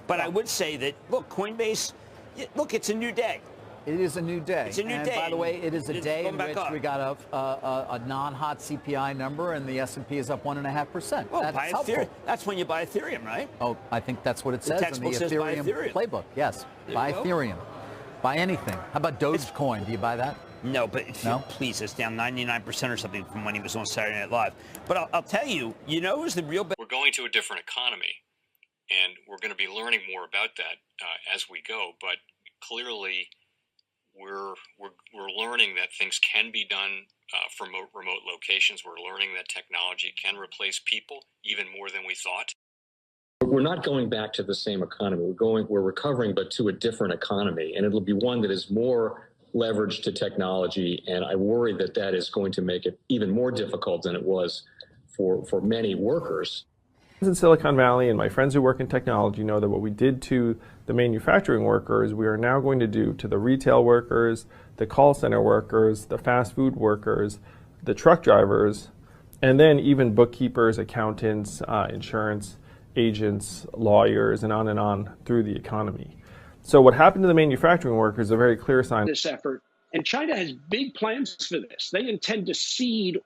But I would say that, look, Coinbase, look, it's a new day. It is a new day. It's a new day. By the way, it is a day in which up. we got a non-hot CPI number, and the S&P is up 1.5%. Well, that's helpful. That's when you buy Ethereum, right? Oh, I think that's what it says in the Ethereum playbook. Yes, buy Ethereum. Buy anything. How about Dogecoin? Do you buy that? No, but please, it's down 99% or something from when he was on Saturday Night Live. But I'll tell you, who's the real... We're going to a different economy, and we're going to be learning more about that as we go. But clearly, we're learning that things can be done from remote locations. We're learning that technology can replace people even more than we thought. We're not going back to the same economy. We're recovering, but to a different economy, and it'll be one that is more leveraged to technology. And I worry that that is going to make it even more difficult than it was for many workers. In Silicon Valley, and my friends who work in technology know that what we did to the manufacturing workers, we are now going to do to the retail workers, the call center workers, the fast food workers, the truck drivers, and then even bookkeepers, accountants, insurance agents, lawyers, and on through the economy. So what happened to the manufacturing workers is a very clear sign. This effort. And China has big plans for this. They intend to seed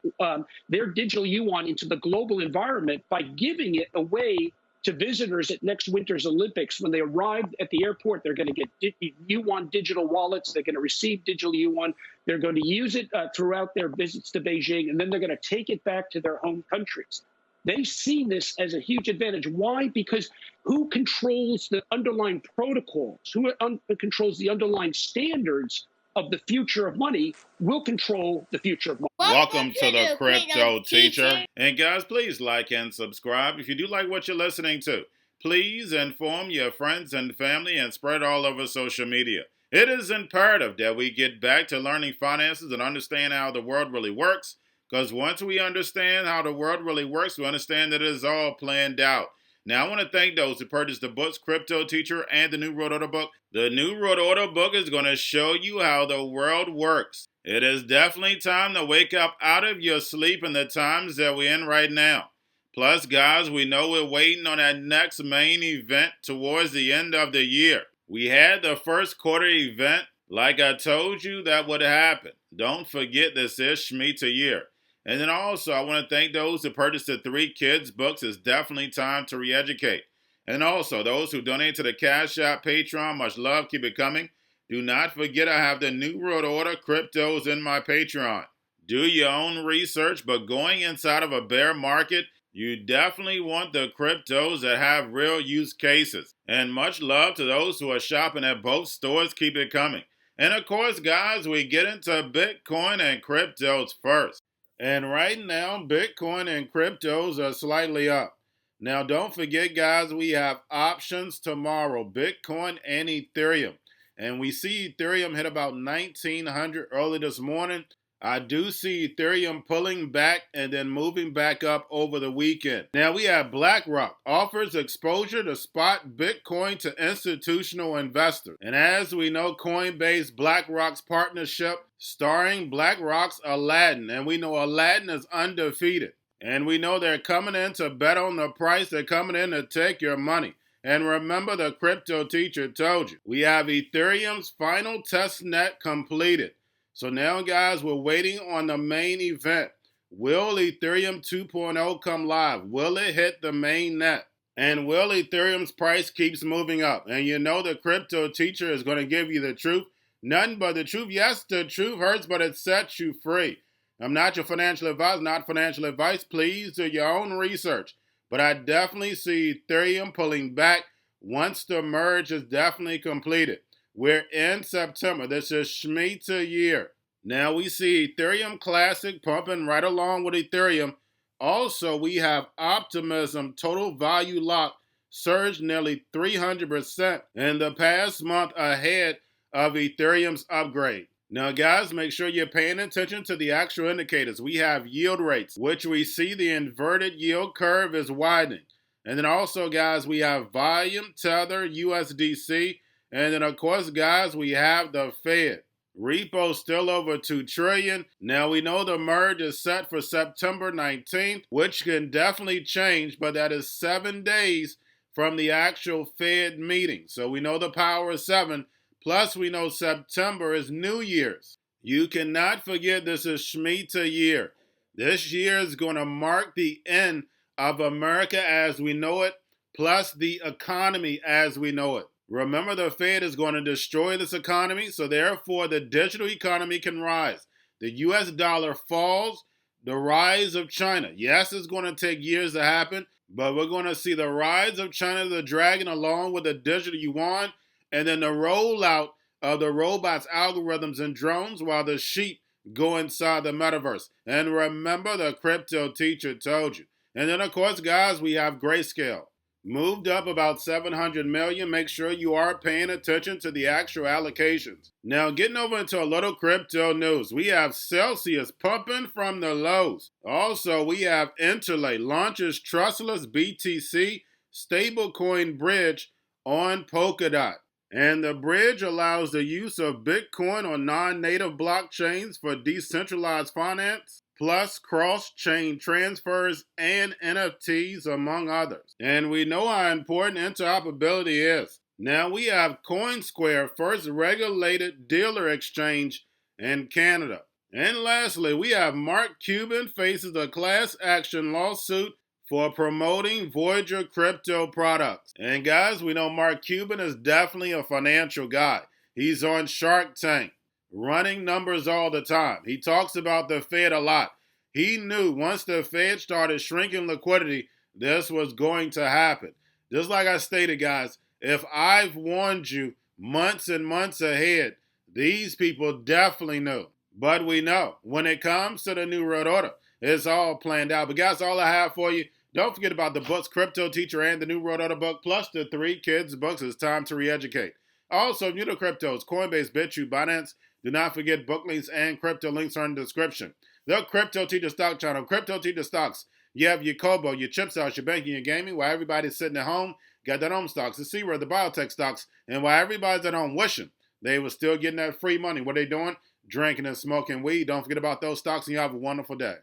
their digital yuan into the global environment by giving it away to visitors at next winter's Olympics. When they arrive at the airport, they're going to get yuan digital wallets. They're going to receive digital yuan. They're going to use it throughout their visits to Beijing, and then they're going to take it back to their home countries. They see this as a huge advantage. Why? Because who controls the underlying protocols, who controls the underlying standards of the future of money will control the future of money. Welcome to the Crypto Teacher. And guys, please like and subscribe. If you do like what you're listening to, please inform your friends and family and spread all over social media. It is imperative that we get back to learning finances and understand how the world really works. Because once we understand how the world really works, we understand that it is all planned out. Now, I want to thank those who purchased the books, Crypto Teacher and the new Road Order book. The new Road Order book is going to show you how the world works. It is definitely time to wake up out of your sleep in the times that we're in right now. Plus, guys, we know we're waiting on that next main event towards the end of the year. We had the first quarter event. Like I told you, that would happen. Don't forget this is Shemitah. And then also, I want to thank those who purchased the 3 Kids books. It's definitely time to re-educate. And also, those who donate to the Cash App, Patreon, much love, keep it coming. Do not forget I have the New World Order cryptos in my Patreon. Do your own research, but going inside of a bear market, you definitely want the cryptos that have real use cases. And much love to those who are shopping at both stores, keep it coming. And of course, guys, we get into Bitcoin and cryptos first. And right now, Bitcoin and cryptos are slightly up. Now, don't forget, guys, we have options tomorrow, Bitcoin and Ethereum. And we see Ethereum hit about 1,900 early this morning. I do see Ethereum pulling back and then moving back up over the weekend. Now we have BlackRock offers exposure to spot Bitcoin to institutional investors. And as we know, Coinbase BlackRock's partnership starring BlackRock's Aladdin. And we know Aladdin is undefeated. And we know they're coming in to bet on the price. They're coming in to take your money. And remember, the Crypto Teacher told you, we have Ethereum's final test net completed. So now, guys, we're waiting on the main event. Will Ethereum 2.0 come live? Will it hit the main net? And will Ethereum's price keeps moving up? And you know the Crypto Teacher is going to give you the truth. Nothing but the truth. Yes, the truth hurts, but it sets you free. I'm not your financial advisor, not financial advice. Please do your own research. But I definitely see Ethereum pulling back once the merge is definitely completed. We're in September. This is Shemitah year. Now we see Ethereum Classic pumping right along with Ethereum. Also, we have Optimism Total Value Lock surged nearly 300% in the past month ahead of Ethereum's upgrade. Now, guys, make sure you're paying attention to the actual indicators. We have yield rates, which we see the inverted yield curve is widening. And then also, guys, we have volume, tether, USDC. And then, of course, guys, we have the Fed. Repo still over $2 trillion. Now, we know the merge is set for September 19th, which can definitely change, but that is 7 days from the actual Fed meeting. So we know the power is 7, plus we know September is New Year's. You cannot forget this is Shemitah year. This year is going to mark the end of America as we know it, plus the economy as we know it. Remember, the Fed is going to destroy this economy, so therefore the digital economy can rise. The US dollar falls, the rise of China. Yes, it's going to take years to happen, but we're going to see the rise of China, the dragon, along with the digital yuan, and then the rollout of the robots, algorithms, and drones while the sheep go inside the metaverse. And remember, the crypto teacher told you. And then, of course, guys, we have Grayscale. Moved up about 700 million. Make sure you are paying attention to the actual allocations. Now, getting over into a little crypto news. We have Celsius pumping from the lows. Also, we have Interlay launches trustless BTC stablecoin bridge on Polkadot. And the bridge allows the use of Bitcoin on non-native blockchains for decentralized finance, plus cross-chain transfers and NFTs, among others. And we know how important interoperability is. Now we have CoinSquare, first regulated dealer exchange in Canada. And lastly, we have Mark Cuban faces a class action lawsuit for promoting Voyager crypto products. And guys, we know Mark Cuban is definitely a financial guy. He's on Shark Tank, running numbers all the time. He talks about the Fed a lot. He knew once the Fed started shrinking liquidity, this was going to happen. Just like I stated, guys, if I've warned you months and months ahead, these people definitely knew. But we know when it comes to the New World Order, it's all planned out. But guys, all I have for you, don't forget about the books, Cryptoteacher and the New World Order book, plus the 3 kids books. It's time to re-educate. Also, if you're new to cryptos, Coinbase, Bitrue, Binance, do not forget book links and crypto links are in the description. The Cryptoteacher stock channel, Cryptoteacher stocks. You have your Kobo, your chip stocks, your banking, your gaming, while everybody's sitting at home, got their own stocks, the C-Word, the biotech stocks, and while everybody's at home wishing they were still getting that free money, what are they doing? Drinking and smoking weed. Don't forget about those stocks, and you have a wonderful day.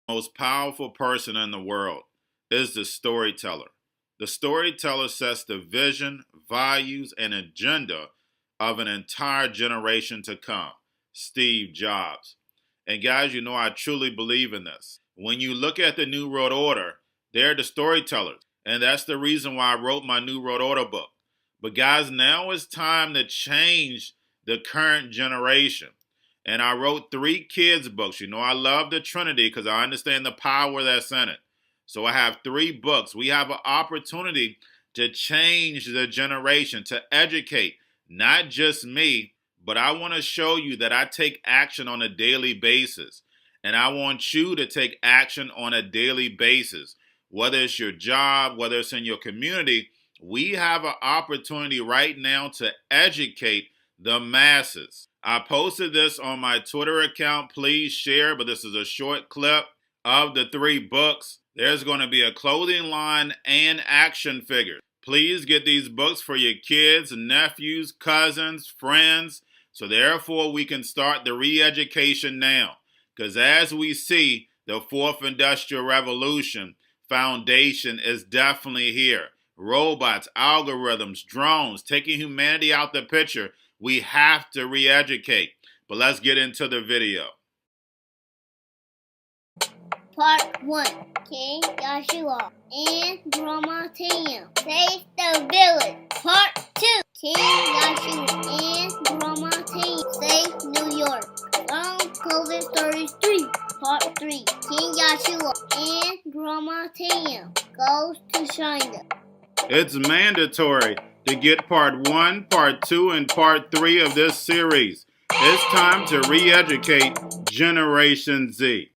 Most powerful person in the world is the storyteller. The storyteller sets the vision, values, and agenda of an entire generation to come. Steve Jobs. And guys, you know I truly believe in this. When you look at the New World Order, they're the storytellers. And that's the reason why I wrote my New World Order book. But guys, now it's time to change the current generation. And I wrote 3 kids books. You know, I love the Trinity because I understand the power that's in it. So I have 3 books. We have an opportunity to change the generation, to educate, not just me, but I want to show you that I take action on a daily basis. And I want you to take action on a daily basis. Whether it's your job, whether it's in your community, we have an opportunity right now to educate the masses. I posted this on my Twitter account. Please share, but this is a short clip of the 3 books. There's going to be a clothing line and action figures. Please get these books for your kids, nephews, cousins, friends, so therefore we can start the re-education now. Because as we see, the 4th Industrial Revolution foundation is definitely here. Robots, algorithms, drones, taking humanity out the picture. We have to re-educate. But let's get into the video. Part 1. King Joshua and Grandma Tam save the village. Part 2. King Joshua and Grandma Tam save New York from COVID-33. Part 3. King Joshua and Grandma Tam goes to China. It's mandatory to get part 1, part 2, and part 3 of this series. It's time to re-educate Generation Z.